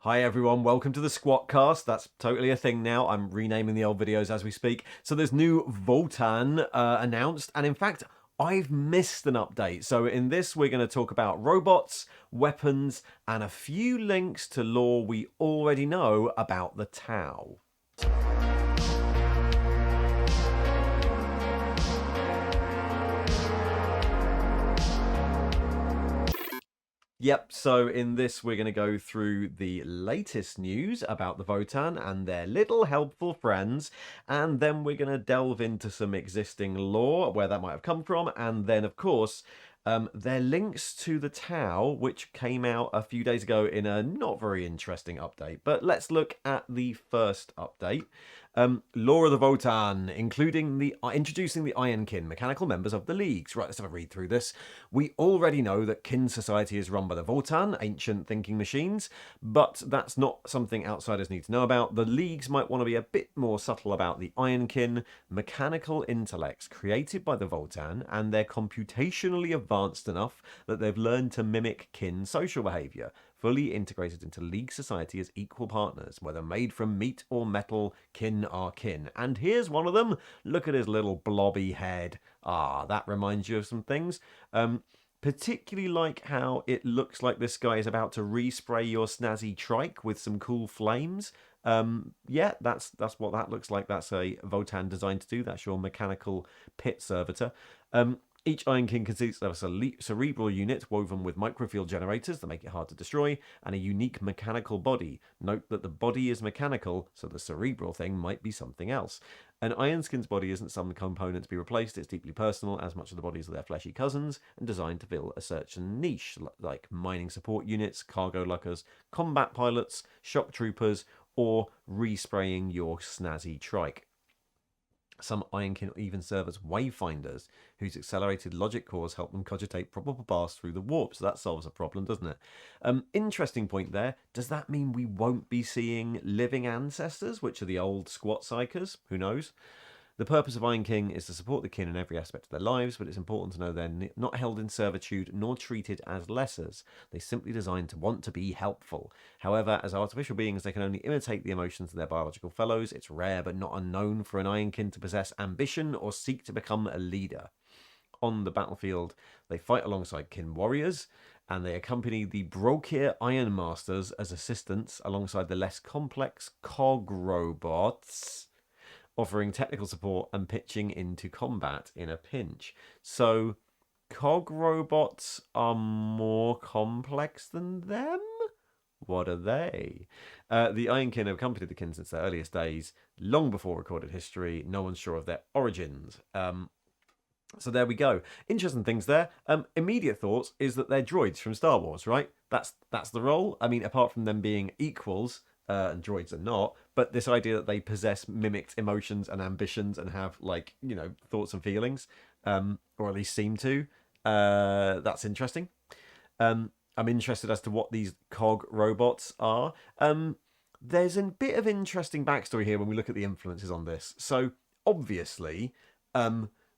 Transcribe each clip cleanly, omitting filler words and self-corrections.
Hi everyone, welcome to the SQUATCAST. That's totally a thing now. I'm renaming the old videos as we speak. So there's new Votan announced, and in fact, I've missed an update. So in this, we're going to talk about robots, weapons, and a few links to lore we already know about the Tau. Yep, so in this we're going to go through the latest news about the Votan and their little helpful friends, and then we're going to delve into some existing lore, where that might have come from, and then of course their links to the Tau, which came out a few days ago in a not very interesting update. But let's look at the first update. Lore of the Votan, including introducing the Ironkin, mechanical members of the Leagues. Right, let's have a read through this. We already know that Kin society is run by the Votan, ancient thinking machines, but that's not something outsiders need to know about. The Leagues might want to be a bit more subtle about the Ironkin, mechanical intellects created by the Votan, and they're computationally advanced enough that they've learned to mimic Kin social behavior, fully integrated into League society as equal partners, whether made from meat or metal. Kin are kin. And here's one of them. Look at his little blobby head. That reminds you of some things. Particularly like how it looks like this guy is about to respray your snazzy trike with some cool flames. Yeah, that's what that looks like. That's a Votan designed to do. That's your mechanical pit servitor. Each Ironkin consists of a cerebral unit woven with microfield generators that make it hard to destroy, and a unique mechanical body. Note that the body is mechanical, so the cerebral thing might be something else. An Ironskin's body isn't some component to be replaced, it's deeply personal, as much of the bodies are their fleshy cousins, and designed to fill a certain niche, like mining support units, cargo luckers, combat pilots, shock troopers, or respraying your snazzy trike. Some Ironkin even serve as wayfinders, whose accelerated logic cores help them cogitate probable paths through the warp. So that solves a problem, doesn't it? Interesting point there. Does that mean we won't be seeing living ancestors, which are the old squat psychers? Who knows? The purpose of Iron King is to support the kin in every aspect of their lives, but it's important to know they're not held in servitude nor treated as lessers. They're simply designed to want to be helpful. However, as artificial beings, they can only imitate the emotions of their biological fellows. It's rare but not unknown for an Iron Kin to possess ambition or seek to become a leader. On the battlefield, they fight alongside kin warriors, and they accompany the Brokir Iron Masters as assistants alongside the less complex cog robots, offering technical support and pitching into combat in a pinch. So, cog robots are more complex than them? What are they? The Ironkin have accompanied the kin since their earliest days, long before recorded history. No one's sure of their origins. So there we go. Interesting things there. Immediate thoughts is that they're droids from Star Wars, right? That's the role. I mean, apart from them being equals, and droids are not, but this idea that they possess mimicked emotions and ambitions and have, like, you know, thoughts and feelings, or at least seem to, that's interesting. I'm interested as to what these cog robots are. There's a bit of interesting backstory here when we look at the influences on this. So obviously,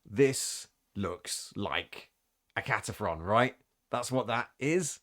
this looks like a Cataphron, right? That's what that is.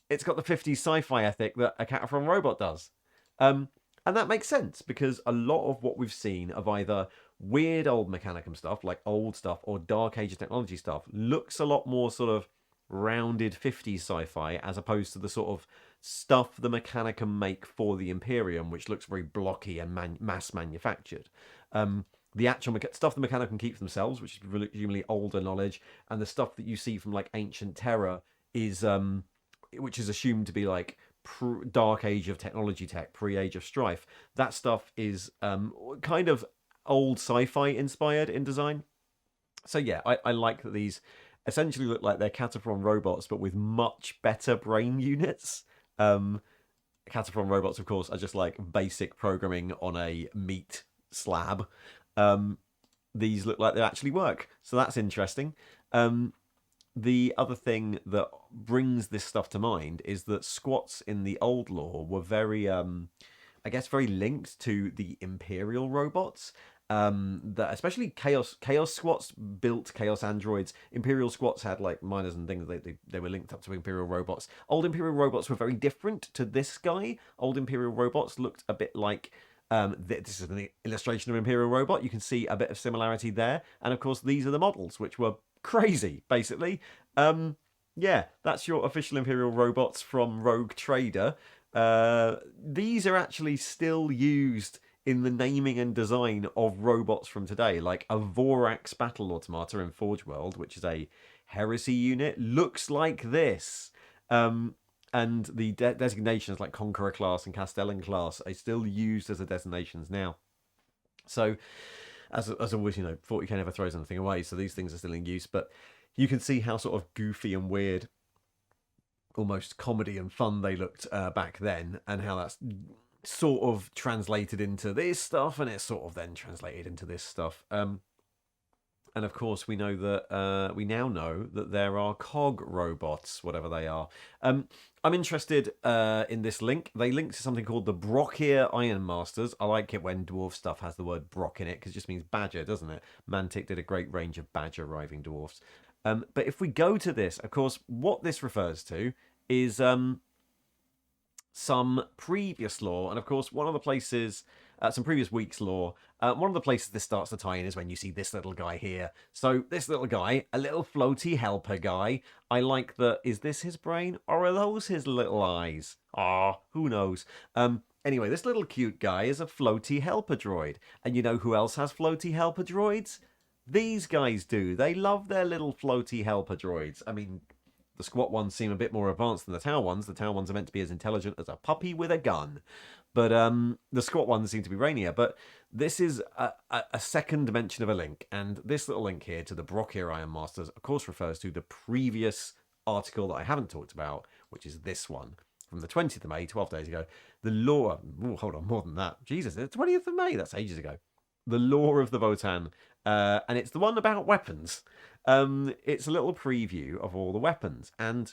It's got the 50s sci-fi ethic that a Cataphron robot does. And that makes sense, because a lot of what we've seen of either weird old Mechanicum stuff, like old stuff, or Dark Age of technology stuff, looks a lot more sort of rounded 50s sci-fi, as opposed to the sort of stuff the Mechanicum make for the Imperium, which looks very blocky and mass manufactured. The actual stuff the Mechanicum keep for themselves, which is presumably older knowledge, and the stuff that you see from like Ancient Terror is, which is assumed to be like Dark Age of technology tech, pre-Age of Strife. That stuff is kind of old sci-fi inspired in design. So yeah, I like that these essentially look like they're Cataphron robots, but with much better brain units. Cataphron robots, of course, are just like basic programming on a meat slab. These look like they actually work, so that's interesting. The other thing that brings this stuff to mind is that squats in the old lore were very, I guess, very linked to the Imperial robots. that especially Chaos squats built Chaos androids. Imperial squats had like miners and things. They were linked up to Imperial robots. Old Imperial robots were very different to this guy. Old Imperial robots looked a bit like. This is an illustration of Imperial robot. You can see a bit of similarity there, and of course these are the models, which were crazy, basically. Yeah, that's your official Imperial robots from Rogue Trader. These are actually still used in the naming and design of robots from today, like a Vorax battle automata in Forge World, which is a heresy unit, looks like this. And the designations like Conqueror class and Castellan class are still used as the designations now. So, as always, 40k never throws anything away, so these things are still in use. But you can see how sort of goofy and weird, almost comedy and fun they looked back then, and how that's sort of translated into this stuff, and it's sort of then translated into this stuff. And of course, we know that we now know that there are cog robots, whatever they are. I'm interested in this link. They link to something called the Brockier Iron Masters. I like it when dwarf stuff has the word Brock in it, because it just means badger, doesn't it? Mantic did a great range of badger riding dwarfs. But if we go to this, of course, what this refers to is some previous lore, and of course, one of the places, some previous week's lore, one of the places this starts to tie in is when you see this little guy here. So this little guy, a little floaty helper guy, I like that. Is this his brain, or are those his little eyes? Who knows? Anyway, this little cute guy is a floaty helper droid, and you know who else has floaty helper droids? These guys do. They love their little floaty helper droids. I mean, the squat ones seem a bit more advanced than the Tau ones. The Tau ones are meant to be as intelligent as a puppy with a gun. But the squat ones seem to be rainier. But this is a second mention of a link. And this little link here to the Brockier Iron Masters, of course, refers to the previous article that I haven't talked about, which is this one from the 20th of May, 12 days ago. The lore... hold on, more than that. Jesus, the 20th of May, that's ages ago. The lore of the Votan. And it's the one about weapons. It's a little preview of all the weapons, and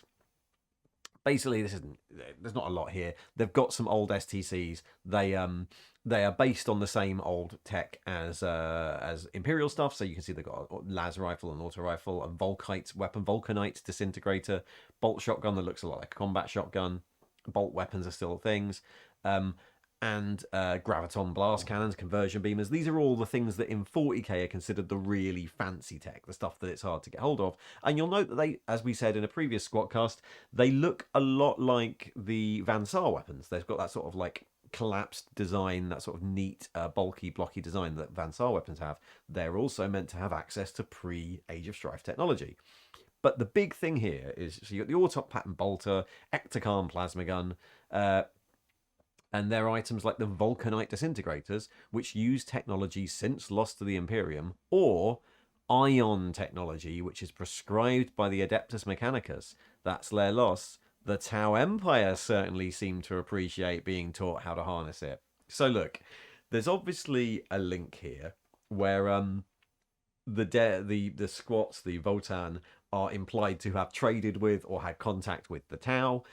basically there's not a lot here. They've got some old STCs. They are based on the same old tech as Imperial stuff. So you can see they've got a las rifle and auto rifle, and Volkite weapon, Vulcanite disintegrator, bolt shotgun that looks a lot like a combat shotgun. Bolt weapons are still things. And graviton blast cannons, conversion beamers. These are all the things that in 40k are considered the really fancy tech, the stuff that it's hard to get hold of. And you'll note that they, as we said in a previous SQUATCAST, they look a lot like the Van Saar weapons. They've got that sort of like collapsed design, that sort of neat, bulky, blocky design that Van Saar weapons have. They're also meant to have access to pre-Age of Strife technology. But the big thing here is, so you've got the Autop pattern bolter, Ectocam plasma gun, and they're items like the Vulcanite disintegrators, which use technology since lost to the Imperium, or ion technology, which is prescribed by the Adeptus Mechanicus. That's their loss. The Tau Empire certainly seem to appreciate being taught how to harness it. So look, there's obviously a link here where the squats, the Votan, are implied to have traded with or had contact with the Tau.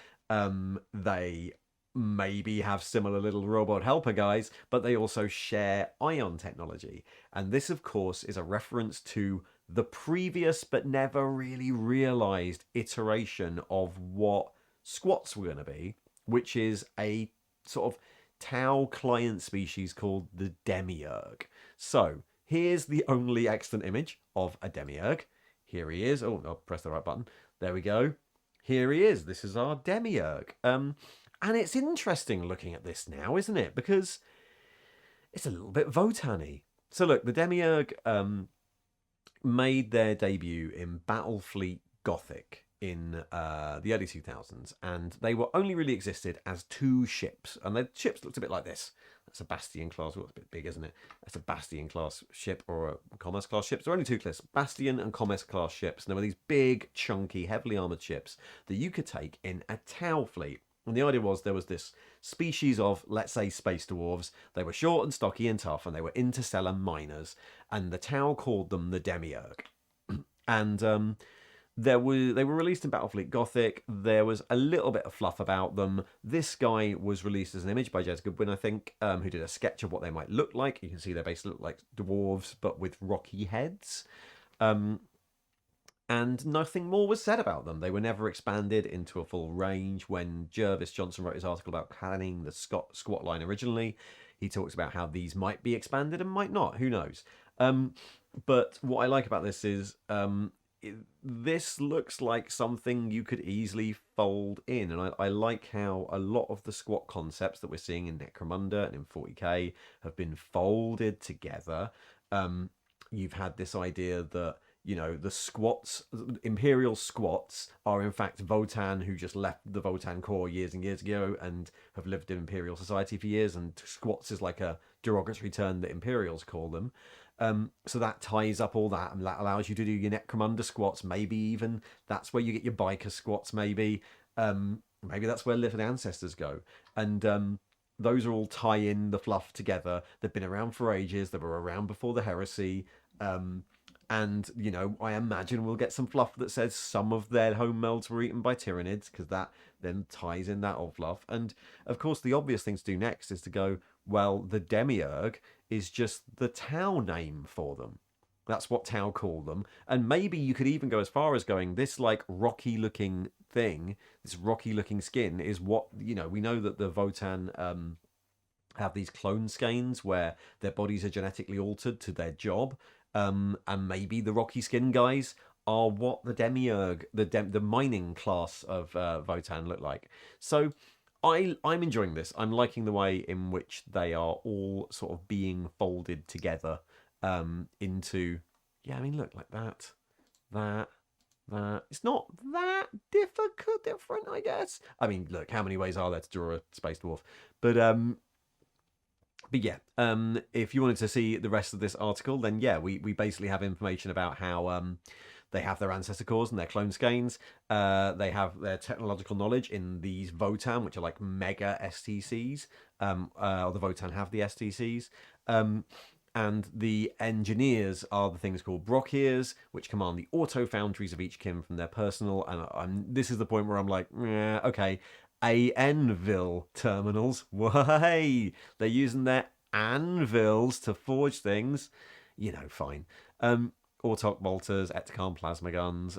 They maybe have similar little robot helper guys, but they also share ion technology. And this, of course, is a reference to the previous but never really realized iteration of what squats were going to be, which is a sort of Tau client species called the Demiurg. So here's the only extant image of a Demiurg. Here he is. Oh, I'll press the right button. There we go. Here he is. This is our Demiurg. And it's interesting looking at this now, isn't it? Because it's a little bit Votan-y. So look, the Demiurg made their debut in Battlefleet Gothic in the early 2000s, and they were only really existed as two ships, and their ships looked a bit like this. That's a Bastion class. Well, it's a bit big, isn't it? That's a Bastion class ship or a Commerce class ship. So there are only two class, Bastion and Commerce class ships. And there were these big, chunky, heavily armoured ships that you could take in a Tau fleet. And the idea was there was this species of, let's say, space dwarves. They were short and stocky and tough, and they were interstellar miners. And the Tau called them the Demiurg. And they were released in Battlefleet Gothic. There was a little bit of fluff about them. This guy was released as an image by Jez Goodwin, I think, who did a sketch of what they might look like. You can see they basically look like dwarves, but with rocky heads. Um, and nothing more was said about them. They were never expanded into a full range. When Jervis Johnson wrote his article about canning the squat line originally, he talks about how these might be expanded and might not. Who knows? But what I like about this is this looks like something you could easily fold in. And I like how a lot of the squat concepts that we're seeing in Necromunda and in 40k have been folded together. You've had this idea that, you know, the squats, Imperial squats, are in fact Votan who just left the Votan Corps years and years ago and have lived in Imperial society for years, and squats is like a derogatory term that Imperials call them. So that ties up all that, and that allows you to do your Necromunda squats. Maybe even that's where you get your biker squats. Maybe that's where Living Ancestors go, and those are all tie in the fluff together. They've been around for ages. They were around before the heresy. And, you know, I imagine we'll get some fluff that says some of their home melds were eaten by Tyranids, because that then ties in that old fluff. And, of course, the obvious thing to do next is to go, well, the Demiurg is just the Tau name for them. That's what Tau call them. And maybe you could even go as far as going, this, like, rocky-looking thing, this rocky-looking skin is what, you know, we know that the Votan have these clone skeins where their bodies are genetically altered to their job. And maybe the rocky skin guys are what the Demiurg, the mining class of Votan look like. So I'm enjoying this. I'm liking the way in which they are all sort of being folded together into, yeah, I mean, look, like that. It's not that different, I guess. I mean, look, how many ways are there to draw a space dwarf? But yeah, if you wanted to see the rest of this article, then yeah, we basically have information about how they have their ancestor cores and their clone skeins. They have their technological knowledge in these Votan, which are like mega STCs. Or the Votan have the STCs. And the engineers are the things called Brockiers, which command the auto foundries of each kin from their personal. And this is the point where I'm like, okay. Anvil terminals. Why? They're using their anvils to forge things. You know, fine. Autok bolters, Ectocam plasma guns.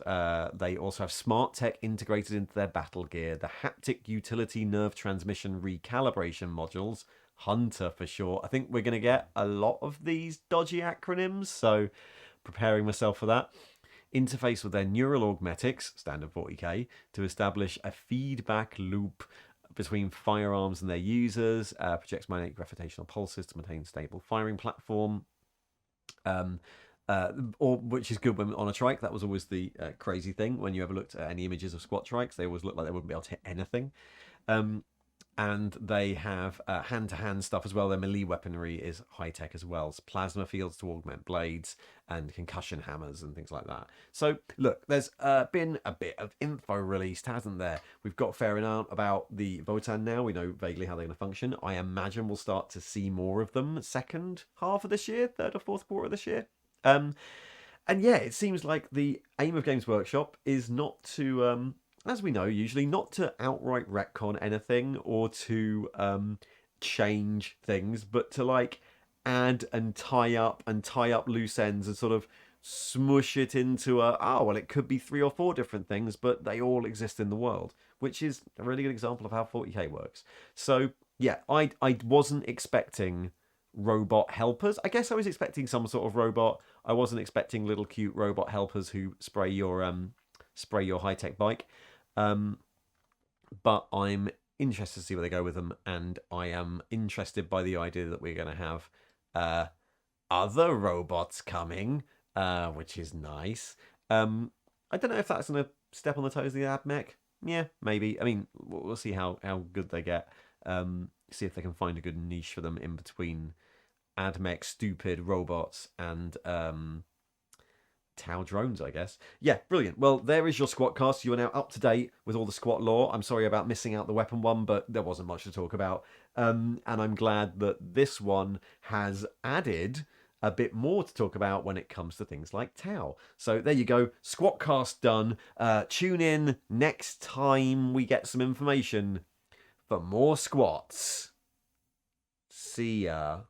They also have smart tech integrated into their battle gear. The haptic utility nerve transmission recalibration modules. Hunter for sure. I think we're going to get a lot of these dodgy acronyms, so preparing myself for that. Interface with their neural augmetics, standard 40k, to establish a feedback loop between firearms and their users, projects magnetic gravitational pulses to maintain stable firing platform, or which is good when on a trike. That was always the crazy thing. When you ever looked at any images of squat trikes, they always looked like they wouldn't be able to hit anything. And they have hand-to-hand stuff as well. Their melee weaponry is high-tech as well. It's plasma fields to augment blades and concussion hammers and things like that. So, look, there's been a bit of info released, hasn't there? We've got fair enough about the Votan now. We know vaguely how they're going to function. I imagine we'll start to see more of them second half of this year, third or fourth quarter of this year. And yeah, it seems like the aim of Games Workshop is not to... as we know, usually not to outright retcon anything or to change things, but to like add and tie up loose ends and sort of smush it into it could be 3 or 4 different things, but they all exist in the world, which is a really good example of how 40k works. So yeah, I wasn't expecting robot helpers. I guess I was expecting some sort of robot. I wasn't expecting little cute robot helpers who spray your high-tech bike. But I'm interested to see where they go with them, and I am interested by the idea that we're going to have other robots coming, which is nice. I don't know if that's going to step on the toes of the AdMech. Yeah, maybe. I mean, we'll see how good they get. See if they can find a good niche for them in between AdMech stupid robots and Tau drones, I guess. Yeah, brilliant. Well, there is your SQUATcast. You are now up to date with all the squat lore. I'm sorry about missing out the weapon one, but there wasn't much to talk about. And I'm glad that this one has added a bit more to talk about when it comes to things like Tau. So there you go, SQUATCAST done. Tune in next time we get some information for more squats. See ya.